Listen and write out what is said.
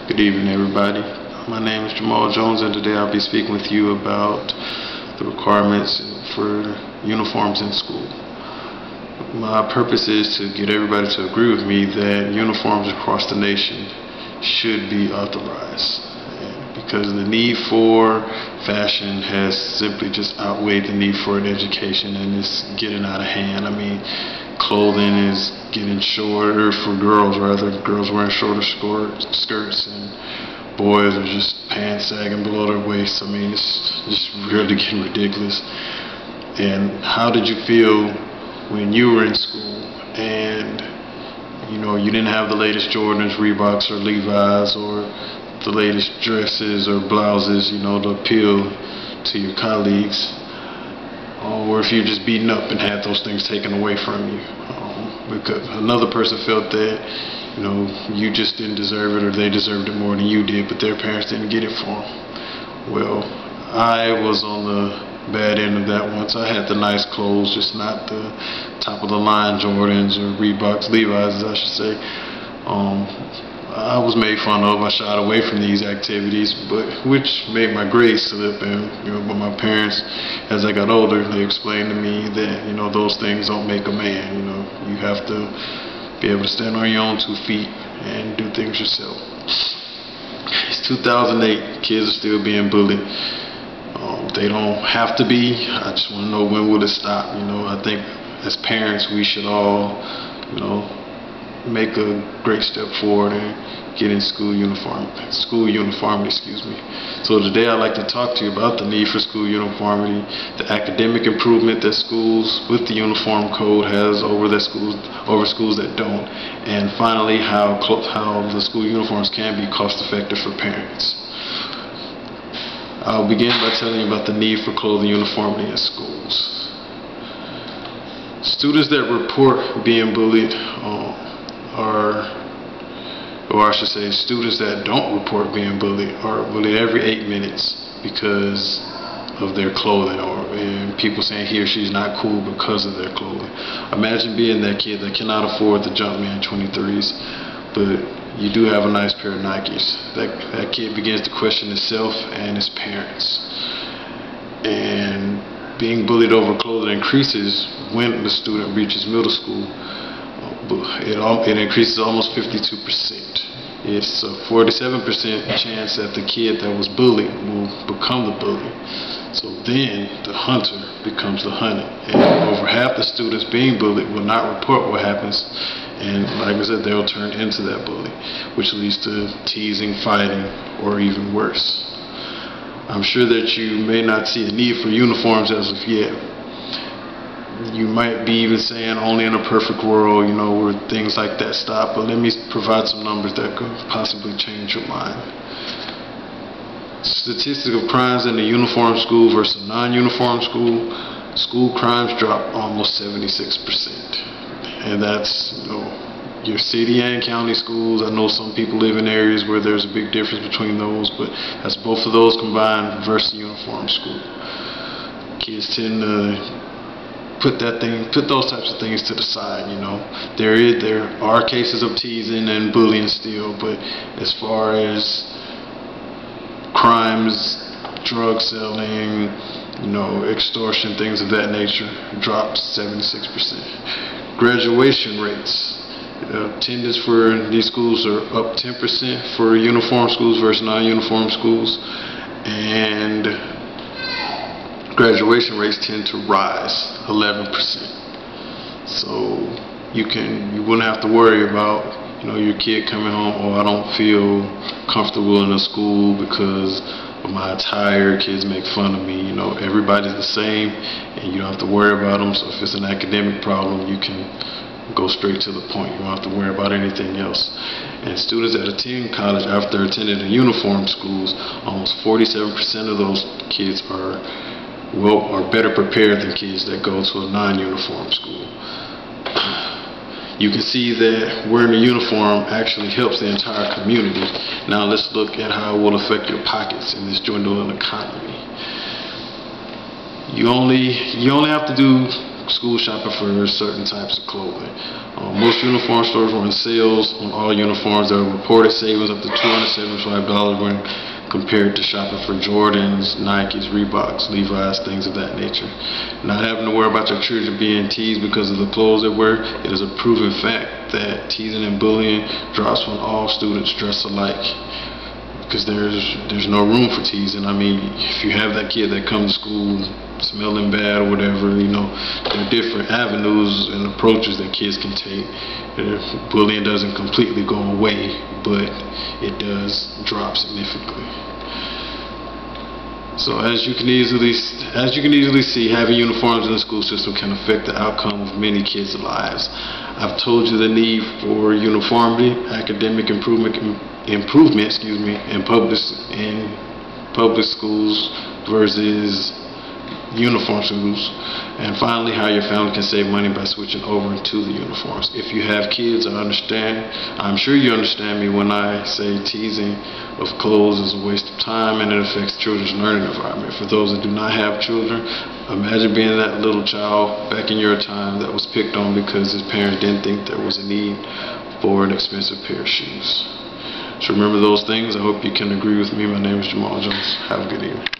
Good evening, everybody. My name is Jamal Jones, and today I'll be speaking with you about the requirements for uniforms in school. My purpose is to get everybody to agree with me that uniforms across the nation should be authorized, because the need for fashion has simply just outweighed the need for an education, and it's getting out of hand. I mean, clothing is getting shorter for girls, rather. Girls wearing shorter skirts, and boys are just pants sagging below their waists. I mean, it's just really getting ridiculous. And how did you feel when you were in school and you didn't have the latest Jordans, Reeboks, or Levi's, or the latest dresses or blouses, to appeal to your colleagues, or if you're just beaten up and had those things taken away from you because another person felt that you just didn't deserve it, or they deserved it more than you did, but their parents didn't get it for them. Well, I was on the bad end of that once. I had the nice clothes, just not the top of the line Jordans or Reeboks, Levi's, I should say. I was made fun of. I shied away from these activities, which made my grades slip. And but my parents, as I got older, they explained to me that those things don't make a man. You have to be able to stand on your own 2 feet and do things yourself. It's 2008. Kids are still being bullied. They don't have to be. I just want to know, when will it stop? I think as parents we should all make a great step forward and get in school uniformity. So today I'd like to talk to you about the need for school uniformity, the academic improvement that schools with the uniform code has over schools that don't, and finally how the school uniforms can be cost effective for parents. I'll begin by telling you about the need for clothing uniformity in schools. Students that report being bullied or I should say students that don't report being bullied are bullied every 8 minutes because of their clothing, and people saying he or she's not cool because of their clothing. Imagine being that kid that cannot afford the Jumpman 23s, but you do have a nice pair of Nikes. That kid begins to question himself and his parents. And being bullied over clothing increases when the student reaches middle school. It increases almost 52%. It's a 47% chance that the kid that was bullied will become the bully. So then the hunter becomes the hunted, and over half the students being bullied will not report what happens, and like I said, they'll turn into that bully, which leads to teasing, fighting, or even worse. I'm sure that you may not see a need for uniforms as of yet. You might be even saying only in a perfect world, where things like that stop, but let me provide some numbers that could possibly change your mind. Statistics of crimes in a uniform school versus a non-uniform school crimes dropped almost 76%. And that's, your city and county schools. I know some people live in areas where there's a big difference between those, but that's both of those combined versus uniform school. Kids tend to put those types of things to the side. There are cases of teasing and bullying still, but as far as crimes, drug selling, extortion, things of that nature, dropped 76%. Graduation rates. Attendance for these schools are up 10% for uniform schools versus non-uniform schools, and graduation rates tend to rise 11%. So you wouldn't have to worry about your kid coming home, I don't feel comfortable in a school because of my attire, kids make fun of me. Everybody's the same, and you don't have to worry about them. So if it's an academic problem, you can go straight to the point. You don't have to worry about anything else. And students that attend college after attending the uniform schools, almost 47% of those kids are better prepared than kids that go to a non-uniform school. You can see that wearing a uniform actually helps the entire community. Now let's look at how it will affect your pockets in this dwindling economy. You only have to do school shopping for certain types of clothing. Most uniform stores run sales on all uniforms. There are reported savings up to $275 when compared to shopping for Jordans, Nikes, Reeboks, Levi's, things of that nature. Not having to worry about your children being teased because of the clothes they wear. It is a proven fact that teasing and bullying drops when all students dress alike, because there's no room for teasing. I mean, if you have that kid that comes to school smelling bad or whatever, you know, there are different avenues and approaches that kids can take. Bullying doesn't completely go away, but it does drop significantly. So as you can easily see, having uniforms in the school system can affect the outcome of many kids' lives. I've told you the need for uniformity, academic improvement, in public schools versus uniform schools, and finally how your family can save money by switching over to the uniforms. If you have kids, I'm sure you understand me when I say teasing of clothes is a waste of time and it affects children's learning environment. For those that do not have children, imagine being that little child back in your time that was picked on because his parents didn't think there was a need for an expensive pair of shoes. So remember those things. I hope you can agree with me. My name is Jamal Jones. Have a good evening.